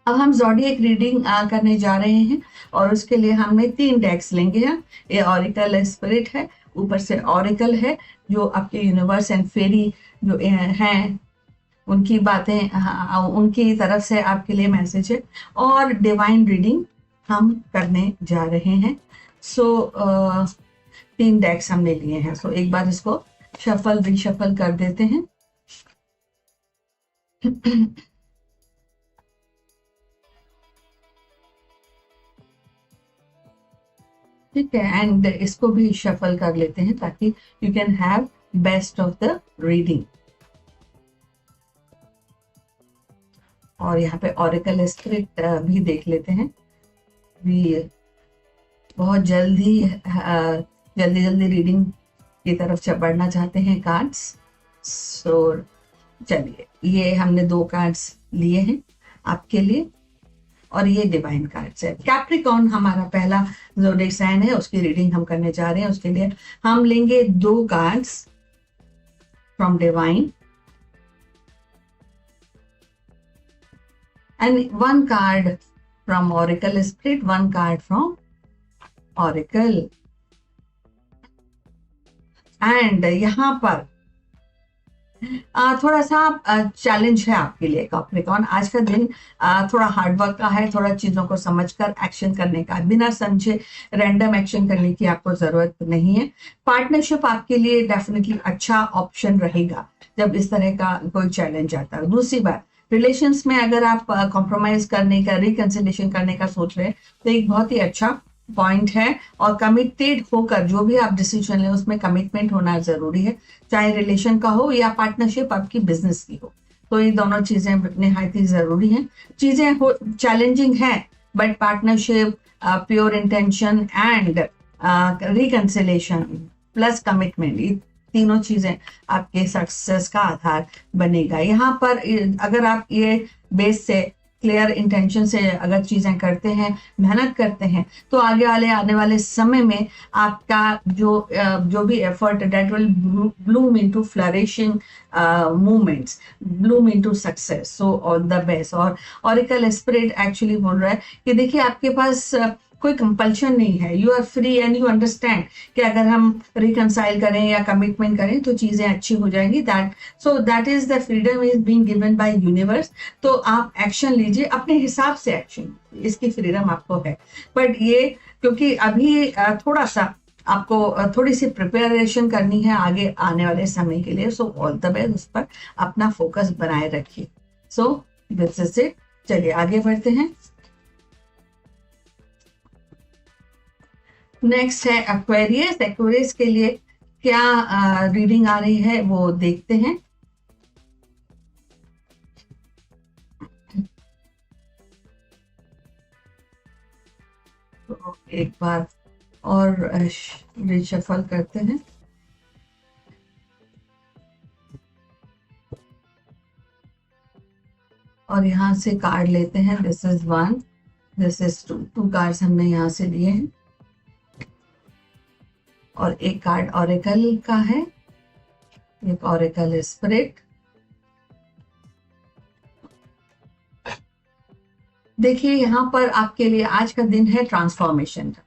अब हम zodiac reading करने जा रहे हैं और उसके लिए हमने 3 डेक्स लेंगे हैं। ये ऑरिकल स्पिरिट है, ऊपर से ऑरिकल है जो आपके यूनिवर्स एंड फेरी जो हैं उनकी बातें, उनकी तरफ से आपके लिए मैसेज है, और डिवाइन रीडिंग हम करने जा रहे हैं। सो 3 डेक्स हमने लिए हैं। सो एक बार इसको शफल रिशफल कर देते हैं। ठीक है, एंड इसको भी शफल कर लेते हैं ताकि you can have best of the reading. और यहाँ पे ऑरिकल स्पिरिट भी देख लेते हैं। भी बहुत जल्दी जल्दी रीडिंग की तरफ बढ़ना चाहते हैं कार्ड्स। सो चलिए, ये हमने 2 कार्ड्स लिए हैं आपके लिए और ये डिवाइन कार्ड्स है। कैप्रिकॉर्न हमारा पहला ज़ोडिएक साइन है, उसकी रीडिंग हम करने जा रहे हैं। उसके लिए हम लेंगे 2 cards from divine and 1 card from Oracle Spirit, 1 card from Oracle। and यहाँ पर थोड़ा सा चैलेंज है आपके लिए कैप्रिकॉर्न। आज का दिन थोड़ा हार्डवर्क का है, थोड़ा चीजों को समझकर एक्शन करने का, बिना समझे रैंडम एक्शन करने की आपको जरूरत नहीं है। पार्टनरशिप आपके लिए डेफिनेटली अच्छा ऑप्शन रहेगा जब इस तरह का कोई चैलेंज आता है। दूसरी बात, रिलेशंस में अगर आप कॉम्प्रोमाइज करने का, रिकंसिलिएशन करने का सोच रहे हैं तो एक बहुत ही अच्छा पॉइंट है। और कमिटेड होकर जो भी आप डिसीजन लें उसमें कमिटमेंट होना जरूरी है, चाहे रिलेशन का हो या पार्टनरशिप आपकी बिजनेस की हो। तो ये दोनों चीजें निहायत ही जरूरी हैं। चीजें हो चैलेंजिंग है, but partnership, pure intention and reconciliation plus commitment, ये तीनों चीजें आपके सक्सेस का आधार बनेगा। यहाँ पर अगर आप ये बेस से, क्लियर इंटेंशन से अगर चीजें करते हैं, मेहनत करते हैं, तो आने वाले समय में आपका जो भी effort, that will Bloom into flourishing movements, Bloom into success. So all the best. और ऑरिकल स्पिरिट एक्चुअली बोल रहा है कि देखिए आपके पास कोई कंपल्शन नहीं है, you are free and you understand कि अगर हम रिकंसाइल करें या कमिटमेंट करें तो चीजें अच्छी हो जाएंगी। That is the freedom is being given by universe. तो आप एक्शन लीजिए अपने हिसाब से, एक्शन, इसकी फ्रीडम आपको है। बट ये क्योंकि अभी थोड़ा सा आपको थोड़ी सी प्रिपरेशन करनी है आगे आने वाले समय के लिए। सो ऑल द बेस्ट, उस पर अपना फोकस बनाए रखिए। सो दिस इज इट। चलिए आगे बढ़ते हैं। नेक्स्ट है एक्वेरियस। एक्वेरियस के लिए क्या रीडिंग आ रही है वो देखते हैं। तो एक बार और रिशफल करते हैं। और यहाँ से कार्ड लेते हैं। This is 1, this is 2 cards हमने यहाँ से लिए हैं। और एक कार्ड ऑरिकल का है, एक ऑरिकल स्पिरिट। देखिए यहाँ पर आपके लिए आज का दिन है ट्रांसफॉर्मेशन का।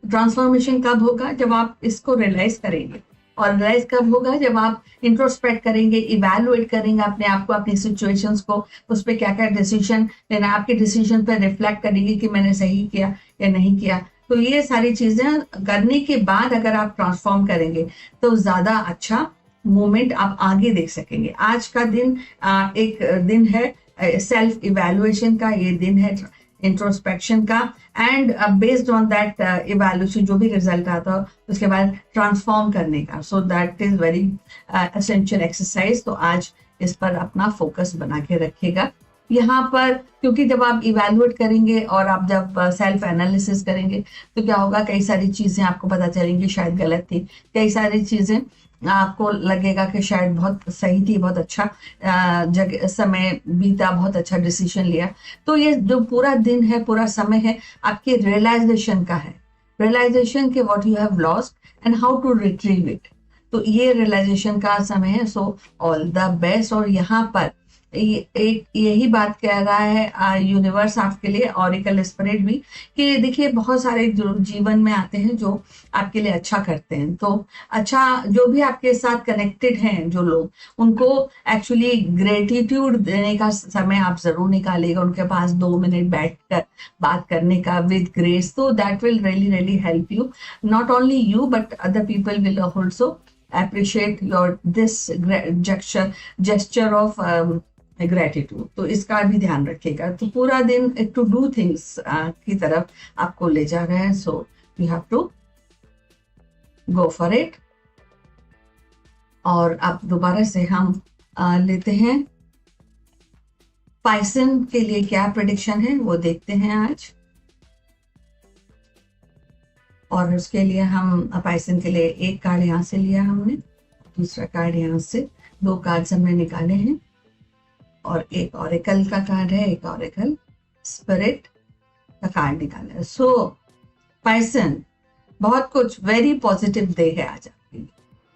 ट्रांसफॉर्मेशन कब होगा? जब आप इसको रियलाइज करेंगे। और रियलाइज कब होगा? जब आप इंट्रोस्पेक्ट करेंगे, इवैल्यूएट करेंगे अपने आप को, अपनी सिचुएशंस को, उस पर क्या क्या डिसीजन लेना, आपके डिसीजन पर रिफ्लेक्ट करेंगे कि मैंने सही किया या नहीं किया। तो ये सारी चीजें करने के बाद अगर आप ट्रांसफॉर्म करेंगे तो ज्यादा अच्छा मूवमेंट आप आगे देख सकेंगे। आज का दिन एक दिन है सेल्फ इवैल्यूएशन का, ये दिन है इंट्रोस्पेक्शन का। And based on that evaluation जो भी रिजल्ट आता हो उसके बाद ट्रांसफॉर्म करने का। So that is very essential exercise. तो आज इस पर अपना फोकस बना के रखिएगा। यहाँ पर क्योंकि जब आप इवैल्यूएट करेंगे और आप जब सेल्फ एनालिसिस करेंगे तो क्या होगा, कई सारी चीजें आपको पता चलेंगी शायद गलत थी, कई सारी चीजें आपको लगेगा कि शायद बहुत सही थी, बहुत अच्छा जगह समय बीता, बहुत अच्छा डिसीजन लिया। तो ये जो पूरा दिन है, पूरा समय है, आपके रियलाइजेशन का है, रियलाइजेशन के what you have lost and how to retrieve it. तो ये रियलाइजेशन का समय है। So all the best. और यहाँ पर एक यही बात कह रहा है यूनिवर्स आपके लिए, ऑरिकल स्पिरिट भी, कि देखिए बहुत सारे जो जीवन में आते हैं जो आपके लिए अच्छा करते हैं, तो अच्छा जो भी आपके साथ कनेक्टेड हैं जो लोग, उनको एक्चुअली ग्रेटिट्यूड देने का समय आप जरूर निकालिएगा, उनके पास 2 मिनट बैठकर बात करने का विद ग्रेस, तो that will really really help you, not only you but other people will also appreciate your this gesture of gratitude. तो इसका भी ध्यान रखिएगा। तो पूरा दिन एक टू डू थिंग्स की तरफ आपको ले जा रहे हैं, so you have to go for it. और अब दोबारा से हम लेते हैं पाइसन के लिए क्या प्रेडिक्शन है वो देखते हैं आज। और उसके लिए हम पाइसन के लिए एक कार्ड यहाँ से लिया हमने, दूसरा कार्ड यहाँ से, 2 कार्ड्स हमने निकाले हैं, और एक ऑरेकल का कार्ड है, एक ऑरेकल स्पिरिट का कार्ड निकाला है। सो पाइसन, बहुत कुछ वेरी पॉजिटिव डे है आज आपके लिए,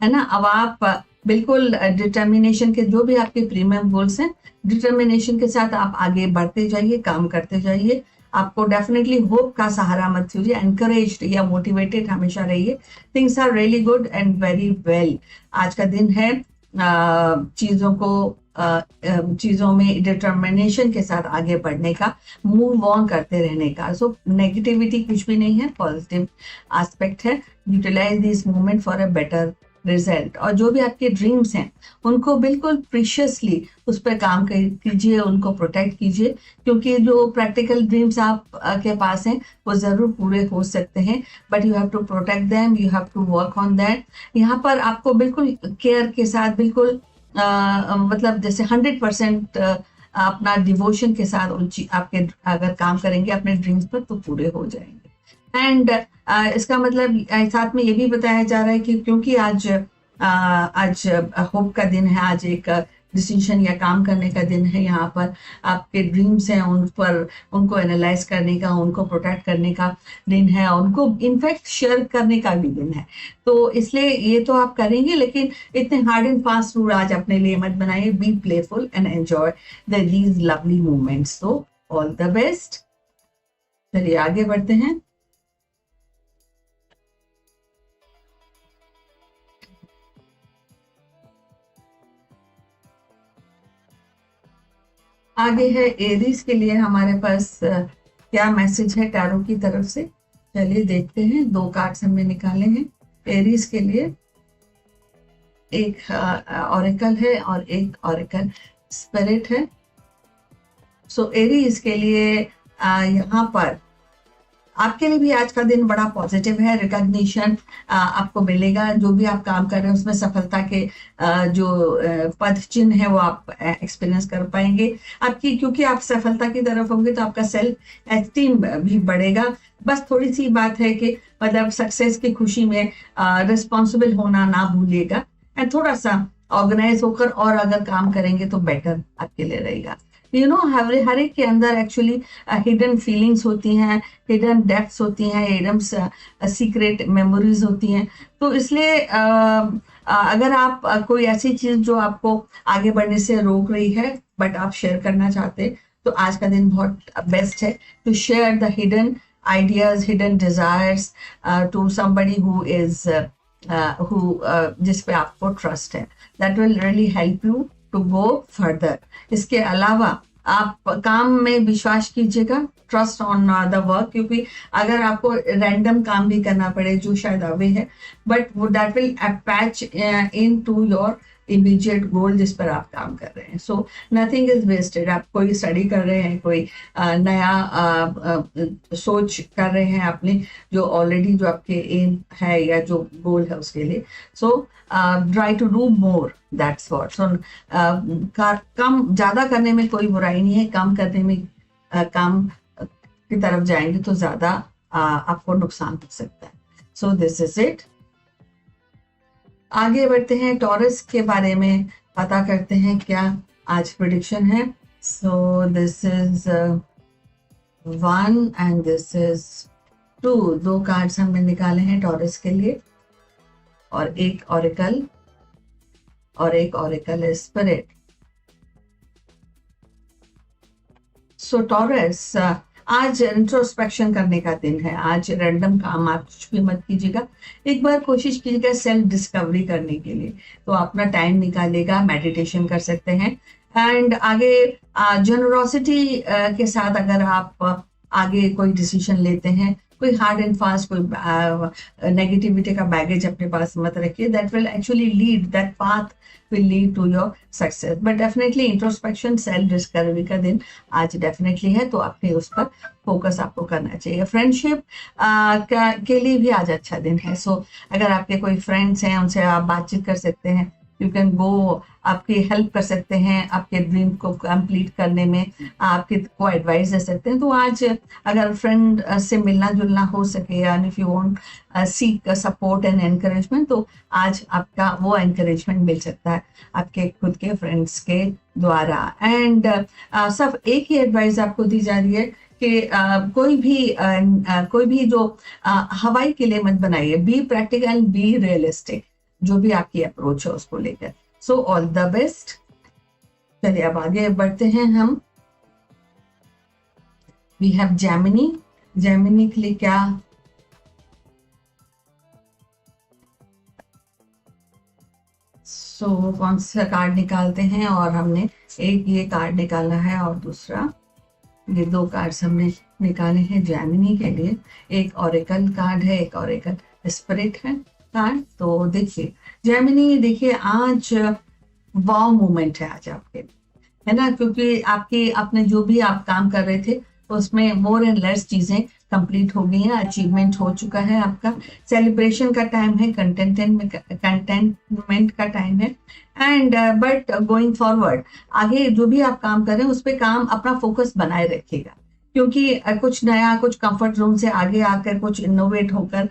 है ना। अब आप बिल्कुल डिटर्मिनेशन के जो भी आपके प्रीमियम गोल्स हैं, डिटर्मिनेशन के साथ आप आगे बढ़ते जाइए, काम करते जाइए। आपको डेफिनेटली होप का सहारा मत छूजिए, एनकरेज्ड या मोटिवेटेड हमेशा रहिए। Things are really good and very well. आज का दिन है चीजों में डिटर्मिनेशन के साथ आगे बढ़ने का, मूव ऑन करते रहने का। सो नेगेटिविटी कुछ भी नहीं है, पॉजिटिव एस्पेक्ट है। Utilise this moment for a better result. और जो भी आपके ड्रीम्स हैं उनको बिल्कुल प्रीशियसली उस पर काम कीजिए, उनको प्रोटेक्ट कीजिए, क्योंकि जो प्रैक्टिकल ड्रीम्स आप के पास हैं वो जरूर पूरे हो सकते हैं, but you have to protect them, you have to work on that. यहाँ पर आपको बिल्कुल केयर के साथ, बिल्कुल मतलब जैसे 100% अपना डिवोशन के साथ आपके अगर काम करेंगे अपने ड्रीम्स पर तो पूरे हो जाएंगे। एंड इसका मतलब साथ में ये भी बताया जा रहा है कि क्योंकि आज होप का दिन है, आज एक डिसीजन या काम करने का दिन है, यहाँ पर आपके ड्रीम्स हैं उन पर, उनको एनालाइज करने का, उनको प्रोटेक्ट करने का दिन है, उनको इनफैक्ट शेयर करने का भी दिन है। तो इसलिए ये तो आप करेंगे, लेकिन इतने हार्ड एंड फास्ट रूल आज अपने लिए मत बनाइए। Be playful and enjoy these lovely moments. तो ऑल द बेस्ट। चलिए आगे बढ़ते हैं। आगे है एरीज के लिए हमारे पास क्या मैसेज है टैरो की तरफ से। चलिए देखते हैं। 2 कार्ड्स हमने निकाले हैं एरीज के लिए, एक ऑरेकल है और एक ऑरेकल स्पिरिट है। सो एरीज के लिए यहाँ पर आपके लिए भी आज का दिन बड़ा पॉजिटिव है। रिकॉग्निशन आपको मिलेगा, जो भी आप काम कर रहे हैं उसमें सफलता के जो पद चिन्ह है वो आप एक्सपीरियंस कर पाएंगे आपकी, क्योंकि आप सफलता की तरफ होंगे तो आपका सेल्फ एस्टीम भी बढ़ेगा। बस थोड़ी सी बात है कि मतलब सक्सेस की खुशी में रिस्पॉन्सिबल होना ना भूलिएगा, एंड थोड़ा सा ऑर्गेनाइज होकर और अगर काम करेंगे तो बेटर आपके लिए रहेगा। यू नो हर एक के अंदर एक्चुअली हिडन फीलिंग्स होती हैं, हिडन डेप्थ्स होती हैं, हिडन सीक्रेट मेमोरीज होती हैं। तो इसलिए अगर आप कोई ऐसी चीज जो आपको आगे बढ़ने से रोक रही है बट आप शेयर करना चाहते हैं, तो आज का दिन बहुत बेस्ट है to share the hidden ideas, hidden desires to somebody who is जिस पे आपको ट्रस्ट है। That will really help you to go further. इसके अलावा आप काम में विश्वास कीजिएगा, ट्रस्ट ऑन द वर्क, क्योंकि अगर आपको रैंडम काम भी करना पड़े जो शायद अवे है, बट वो that will attach in to your immediate goal जिस पर आप काम कर रहे हैं। So nothing is wasted. आप कोई स्टडी कर रहे हैं, कोई नया सोच कर रहे हैं अपने जो ऑलरेडी जो आपके एम है या जो गोल है उसके लिए। So try to do more, that's what. So कम ज्यादा करने में कोई बुराई नहीं है, कम करने में काम की तरफ जाएंगे तो ज्यादा आपको नुकसान हो सकता है। सो दिस इज इट। आगे बढ़ते हैं, टॉरस के बारे में पता करते हैं क्या आज प्रेडिक्शन है। सो this is 1 and this is 2। 2 cards हमने निकाले हैं टॉरस के लिए, और एक ऑरेकल और एक ऑरेकल स्पिरिट। सो टॉरस, आज इंट्रोस्पेक्शन करने का दिन है। आज रैंडम काम आप कुछ भी मत कीजिएगा, एक बार कोशिश कीजिएगा सेल्फ डिस्कवरी करने के लिए। तो अपना टाइम निकालेगा, मेडिटेशन कर सकते हैं। एंड आगे जनरोसिटी के साथ अगर आप आगे कोई डिसीजन लेते हैं, कोई हार्ड एंड फास्ट, कोई नेगेटिविटी का बैगेज अपने पास मत रखिए। That will actually lead, that path will lead to your success, but definitely introspection, self discovery का दिन आज definitely है, तो अपने उस पर फोकस आपको करना चाहिए। फ्रेंडशिप के लिए भी आज अच्छा दिन है। सो अगर आपके कोई फ्रेंड्स हैं, उनसे आप बातचीत कर सकते हैं, यू कैन गो, आपकी हेल्प कर सकते हैं आपके ड्रीम को कंप्लीट करने में, आपके को एडवाइस दे सकते हैं। तो आज अगर फ्रेंड से मिलना जुलना हो सके, and if you want seek support and encouragement, तो आज आपका वो एनकरेजमेंट मिल सकता है आपके खुद के फ्रेंड्स के द्वारा। एंड सब एक ही एडवाइस आपको दी जा रही है कि कोई भी जो हवाई के लिए मत बनाइए, बी प्रैक्टिकल, बी रियलिस्टिक, जो भी आपकी अप्रोच है उसको लेकर। सो ऑल द बेस्ट। चलिए अब आगे बढ़ते हैं हम। We have Gemini. जेमिनी के लिए क्या, सो कौन सा कार्ड निकालते हैं, और हमने एक ये कार्ड निकाला है और दूसरा, ये दो कार्ड्स हमने निकाले हैं जेमिनी के लिए। एक ऑरेकल कार्ड है, एक ऑरेकल स्पिरिट है कार्ड। तो देखिए जेमिनी, देखिए आज वाव मोमेंट है आज आपके, है ना, क्योंकि आपने जो भी आप काम कर रहे थे उसमें मोर एंड लेस चीजें कंप्लीट हो गई हैं, अचीवमेंट हो चुका है आपका। सेलिब्रेशन का टाइम है, कंटेंटमेंट का टाइम है। एंड बट गोइंग फॉरवर्ड, आगे जो भी आप काम कर रहे हैं उस पर काम, अपना फोकस बनाए रखिएगा, क्योंकि कुछ नया, कुछ कंफर्ट जोन से आगे आकर, कुछ इनोवेट होकर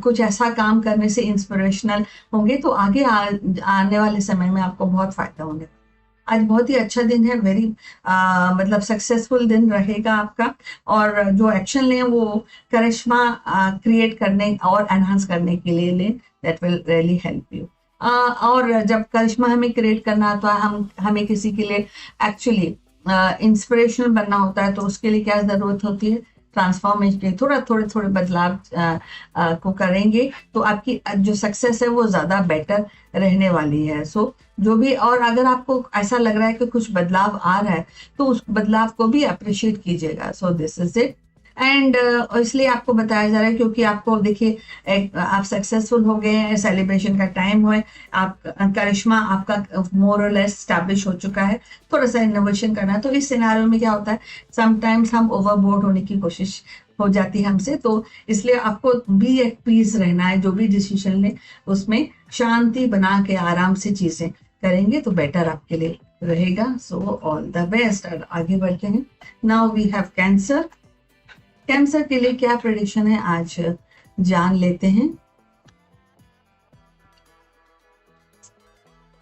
कुछ ऐसा काम करने से इंस्पिरेशनल होंगे, तो आगे आने वाले समय में आपको बहुत फायदा होगा। आज बहुत ही अच्छा दिन है, वेरी मतलब सक्सेसफुल दिन रहेगा आपका। और जो एक्शन लें वो करिश्मा क्रिएट करने और एनहांस करने के लिए लें, that will really help you. और जब करिश्मा हमें क्रिएट करना तो हमें किसी के लिए एक्चुअली इंस्पिरेशनल बनना होता है, तो उसके लिए क्या जरूरत होती है, ट्रांसफॉर्मेशन की। थोड़े बदलाव को करेंगे तो आपकी जो सक्सेस है वो ज्यादा बेटर रहने वाली है। सो जो भी, और अगर आपको ऐसा लग रहा है कि कुछ बदलाव आ रहा है तो उस बदलाव को भी अप्रिशिएट कीजिएगा। सो दिस इज इट। एंड इसलिए आपको बताया जा रहा है क्योंकि आपको देखिए आप सक्सेसफुल हो गए हैं, सेलिब्रेशन का टाइम है, आप करिश्मा आपका मोर और लेस स्टैब्लिश हो चुका है, थोड़ा सा इनोवेशन करना है। तो इस सिनेरियो में क्या होता है, समटाइम्स हम ओवरबोर्ड होने की कोशिश हो जाती है हमसे, तो इसलिए आपको भी एक पीस रहना है। जो भी डिसीजन लें उसमें शांति बना के आराम से चीजें करेंगे तो बेटर आपके लिए रहेगा। So all the best. आगे बढ़ते हैं। Now we have Cancer. Cancer के लिए क्या प्रेडिक्शन है आज जान लेते हैं।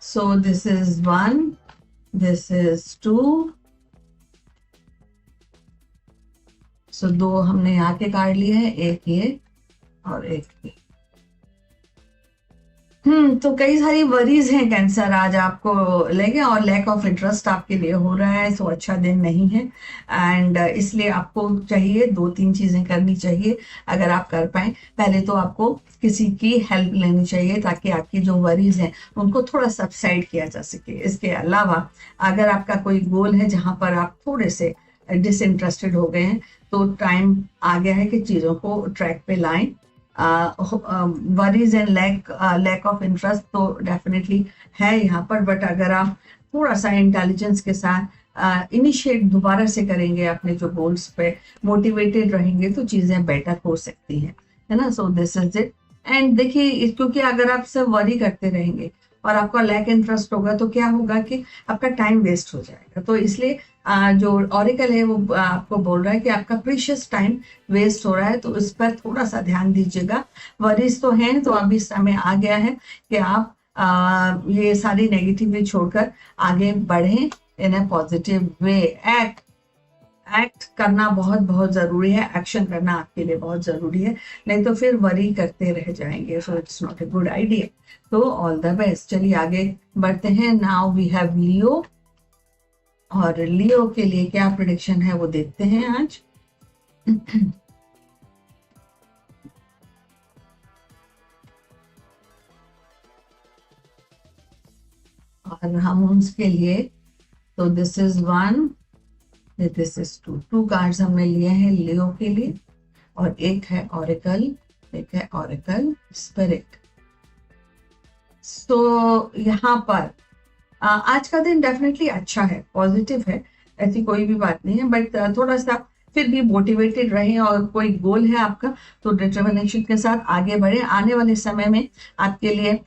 So this is 1, this is 2, so 2 हमने यहाँ के कार्ड लिए हैं, एक ये और एक ये। तो कई सारी वरीज हैं कैंसर आज आपको लेके, और लैक ऑफ इंटरेस्ट आपके लिए हो रहा है, सो अच्छा दिन नहीं है। एंड इसलिए आपको चाहिए 2-3 चीजें करनी चाहिए अगर आप कर पाए। पहले तो आपको किसी की हेल्प लेनी चाहिए ताकि आपकी जो वरीज हैं उनको थोड़ा सबसाइड किया जा सके। इसके अलावा अगर आपका कोई गोल है जहां पर आप थोड़े से डिसइंटरेस्टेड हो गए हैं, तो टाइम आ गया है कि चीजों को ट्रैक पे लाएं। Worries and lack of interest तो डेफिनेटली है यहाँ पर, बट अगर आप थोड़ा सा इंटेलिजेंस के साथ इनिशिएट दोबारा से करेंगे, अपने जो गोल्स पे मोटिवेटेड रहेंगे, तो चीजें बेटर हो सकती हैं, है ना। सो दिस इज इट। एंड देखिए, क्योंकि अगर आप सब वरी करते रहेंगे और आपका लैक इंटरेस्ट होगा तो क्या होगा कि आपका टाइम वेस्ट हो जाएगा। तो इसलिए जो ऑरिकल है वो आपको बोल रहा है कि आपका प्रीशियस टाइम वेस्ट हो रहा है, तो इस पर थोड़ा सा ध्यान दीजिएगा। वरीज तो हैं, तो अभी समय आ गया है कि आप ये सारी नेगेटिविटी छोड़कर आगे बढ़ें इन ए पॉजिटिव वे। एक्ट करना बहुत बहुत जरूरी है, एक्शन करना आपके लिए बहुत जरूरी है, नहीं तो फिर वरी करते रह जाएंगे। So it's not a good idea. तो ऑल द बेस्ट। चलिए आगे बढ़ते हैं। नाउ वी हैव लियो। और लियो के लिए क्या प्रेडिक्शन है वो देखते हैं आज। और हम उसके लिए, तो this is 1, this is 2, 2 cards हमने लिए हैं लियो के लिए, और एक है ऑरेकल, एक है ऑरेकल स्पिरिट। सो यहाँ पर आज का दिन डेफिनेटली अच्छा है, पॉजिटिव है, ऐसी कोई भी बात नहीं है, बट थोड़ा सा फिर भी मोटिवेटेड रहें, और कोई गोल है आपका तो डिटर्मिनेशन के साथ आगे बढ़े। आने वाले समय में आपके लिए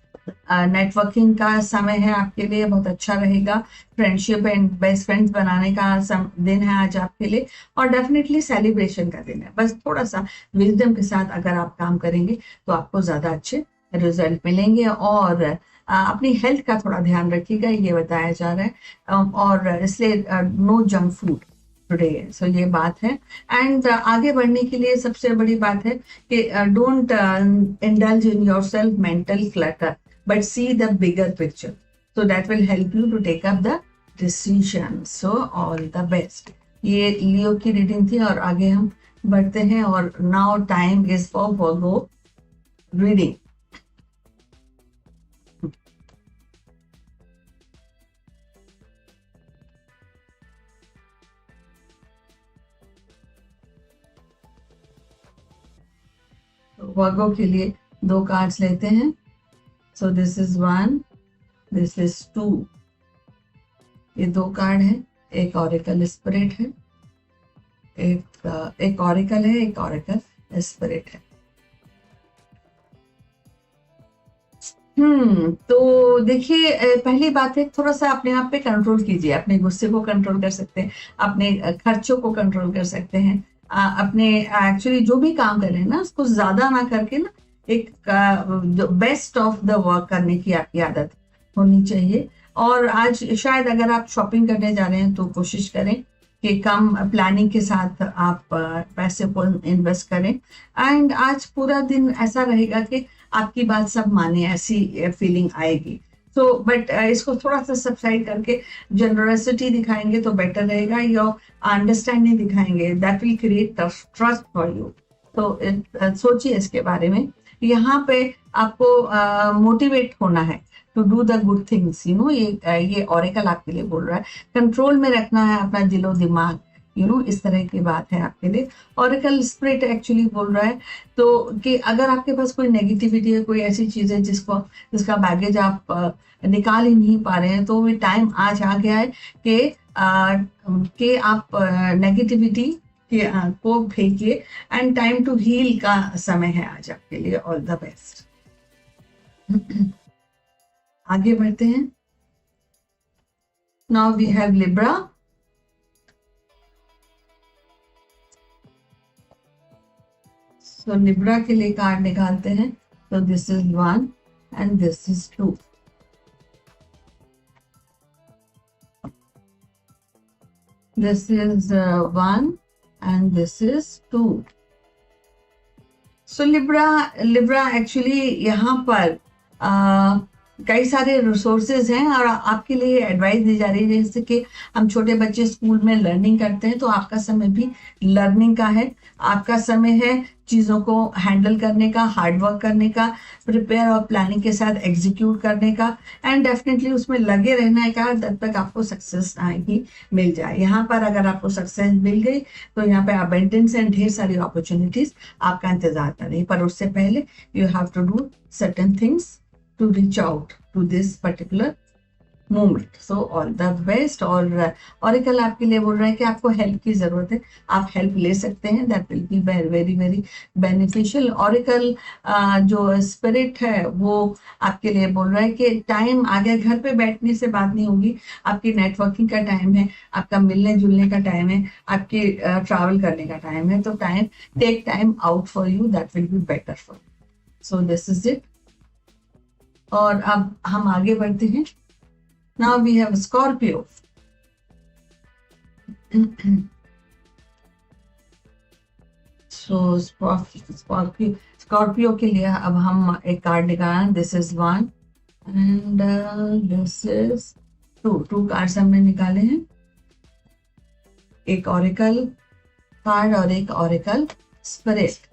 नेटवर्किंग का समय है, आपके लिए बहुत अच्छा रहेगा, फ्रेंडशिप एंड बेस्ट फ्रेंड्स बनाने का दिन है आज आपके लिए, और डेफिनेटली सेलिब्रेशन का दिन है। बस थोड़ा सा विजडम के साथ अगर आप काम करेंगे तो आपको ज्यादा अच्छे रिजल्ट मिलेंगे। और अपनी हेल्थ का थोड़ा ध्यान रखिएगा, ये बताया जा रहा है, और इसलिए नो जंक फूड टुडे, सो ये बात है। एंड आगे बढ़ने के लिए सबसे बड़ी बात है कि don't indulge in yourself mental clutter, but see the bigger picture, so that will help you to take up the decision. So all the best. ये लियो की रीडिंग थी, और आगे हम बढ़ते हैं, और now time is for Virgo reading. वर्गो के लिए 2 कार्ड्स लेते हैं। So this is 1, this is 2, ये 2 कार्ड है, एक ऑरेकल स्पिरिट है, एक ऑरेकल है, एक ऑरेकल स्पिरिट है। तो देखिए, पहली बात है थोड़ा सा अपने आप पे कंट्रोल कीजिए, अपने गुस्से को कंट्रोल कर सकते हैं, अपने खर्चों को कंट्रोल कर सकते हैं, अपने एक्चुअली जो भी काम कर रहे हैं ना उसको ज्यादा ना करके ना एक बेस्ट ऑफ द वर्क करने की आपकी आदत होनी चाहिए। और आज शायद अगर आप शॉपिंग करने जा रहे हैं तो कोशिश करें कि कम प्लानिंग के साथ आप पैसे को इन्वेस्ट करें। एंड आज पूरा दिन ऐसा रहेगा कि आपकी बात सब माने, ऐसी फीलिंग आएगी। सो बट इसको थोड़ा सा सबसाइड करके जनरसिटी दिखाएंगे तो बेटर रहेगा, या अंडरस्टैंडिंग दिखाएंगे, that will create trust for you. तो सोचिए इसके बारे में। यहाँ पे आपको मोटिवेट होना है to do the good things, you know, ये ऑरेकल आपके लिए बोल रहा है, कंट्रोल में रखना है अपना दिलो दिमाग, यू नो, इस तरह की बात है आपके लिए। ऑरेकल स्पिरिट एक्चुअली बोल रहा है तो कि अगर आपके पास कोई नेगेटिविटी है, कोई ऐसी चीज है जिसका बैगेज आप निकाल ही नहीं पा रहे हैं, तो वो टाइम आज आ गया है कि आप नेगेटिविटी को फेंकिए, एंड टाइम टू हील का समय है आज आपके लिए। All the best. आगे बढ़ते हैं। Now we have Libra. सो लिब्रा के लिए कार्ड निकालते हैं, तो this is 1 and this is 2। This is 1 and this is 2. So Libra actually यहाँ पर कई सारे रिसोर्सेज हैं, और आपके लिए एडवाइस दी जा रही है, जैसे कि हम छोटे बच्चे स्कूल में लर्निंग करते हैं, तो आपका समय भी लर्निंग का है, आपका समय है चीज़ों को हैंडल करने का, हार्ड वर्क करने का, प्रिपेयर और प्लानिंग के साथ एग्जीक्यूट करने का, एंड डेफिनेटली उसमें लगे रहने का, जब तक आपको सक्सेस ही मिल जाए। यहाँ पर अगर आपको सक्सेस मिल गई तो यहाँ पे अबेंडेंस एंड ढेर सारी अपॉर्चुनिटीज आपका इंतजार कर रही, पर उससे पहले you have to do certain things to reach out to this particular moment. So all the best. और ऑरेकल आपके लिए बोल रहा है कि आपको हेल्प की जरूरत है, आप हेल्प ले सकते हैं, that will be very very beneficial. Oracle जो स्पिरिट है वो आपके लिए बोल रहा है कि टाइम आ गया, घर पे बैठने से बात नहीं होगी, आपकी नेटवर्किंग का टाइम है, आपका मिलने जुलने का टाइम है, आपकी ट्रैवल करने का टाइम है, तो take time out for you, that will be better for you. So this is it. और अब हम आगे बढ़ते हैं। Now we have Scorpio. सो स्कॉर्पियो के लिए अब हम एक कार्ड निकालें। This is 1 and this is 2। 2 cards हमने निकाले हैं। एक ऑरिकल कार्ड और एक oracle spirit.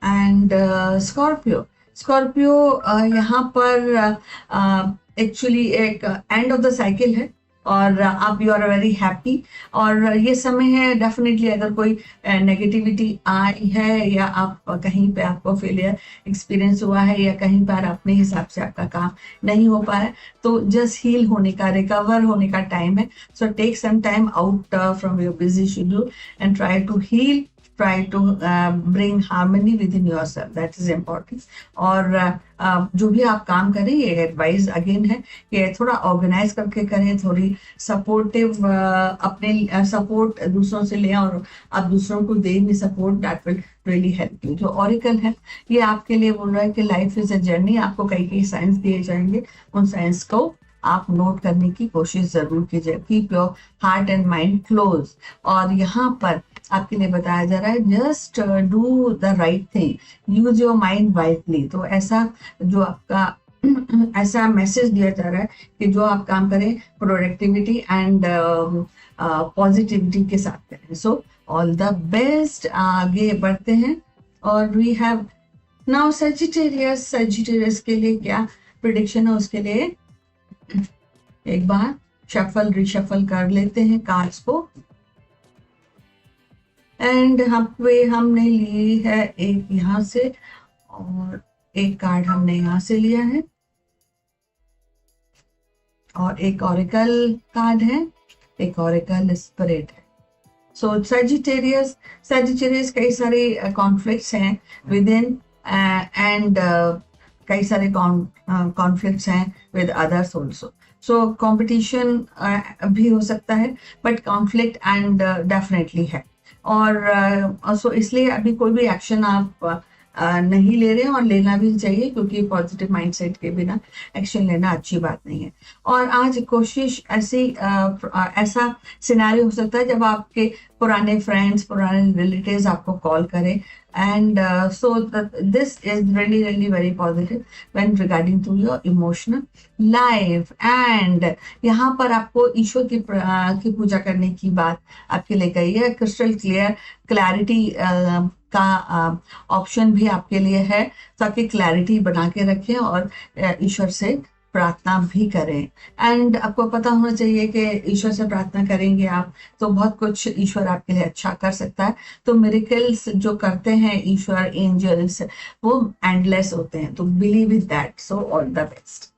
And Scorpio. Scorpio यहाँ पर एक्चुअली एक एंड ऑफ द साइकिल है और आप यू आर वेरी हैप्पी। और ये समय है डेफिनेटली, अगर कोई नेगेटिविटी आई है या आप कहीं पे आपको फेलियर एक्सपीरियंस हुआ है या कहीं पर अपने हिसाब से आपका काम नहीं हो पाया, तो जस्ट हील होने का, रिकवर होने का टाइम है। So take some time out from your busy schedule and try to heal, try to bring harmony within yourself, that is important। और जो भी आप काम करें, ये एडवाइस अगेन है कि थोड़ा ऑर्गेनाइज करके करें, थोड़ी सपोर्टिव अपने सपोर्ट दूसरों से लें और आप दूसरों को दें भी support, that will really help you. जो ऑरिकल है ये आपके लिए बोल रहा है कि लाइफ इज अ जर्नी, आपको कई कई साइंस दिए जाएंगे, उन साइंस को आप नोट करने की कोशिश जरूर कीजिए। Keep your heart and mind close. और यहाँ पर आपके लिए बताया जा रहा है just do the right thing, use your mind wisely. तो ऐसा जो आपका ऐसा मैसेज दिया जा रहा है कि जो आप काम करें प्रोडक्टिविटी एंड पॉजिटिविटी के साथ करें। So all the best. आगे बढ़ते हैं और we have now Sagittarius. Sagittarius के लिए क्या प्रिडिक्शन है उसके लिए एक बार शफल रिशफल कर लेते हैं कार्ड्स को। एंड हमने ली है एक यहां से और एक कार्ड हमने यहां से लिया है और एक ऑरिकल कार्ड है, एक ऑरिकल स्पिरिट है। सो सजिटेरियस कई सारे कॉन्फ्लिक्ट्स हैं विद इन एंड कई सारे कॉन्फ्लिक्ट्स हैं with others also. So competition भी हो सकता है बट कॉन्फ्लिक्ट एंड डेफिनेटली है। और सो इसलिए अभी कोई भी एक्शन आप नहीं ले रहे हैं और लेना भी चाहिए, क्योंकि पॉजिटिव माइंडसेट के बिना एक्शन लेना अच्छी बात नहीं है। और आज कोशिश ऐसा सिनेरियो हो सकता है जब आपके पुराने फ्रेंड्स, पुराने रिलेटिव्स आपको कॉल करें and so this is really very positive when regarding to your emotional life. And यहाँ पर आपको ईश्वर की पूजा करने की बात आपके लिए कही है। क्रिस्टल क्लैरिटी का ऑप्शन भी आपके लिए है, ताकि क्लैरिटी बना के रखें और ईश्वर से प्रार्थना भी करें। एंड आपको पता होना चाहिए कि ईश्वर से प्रार्थना करेंगे आप तो बहुत कुछ ईश्वर आपके लिए अच्छा कर सकता है। तो मिरेकल्स जो करते हैं ईश्वर, एंजल्स, वो एंडलेस होते हैं। तो believe in that. So all the best.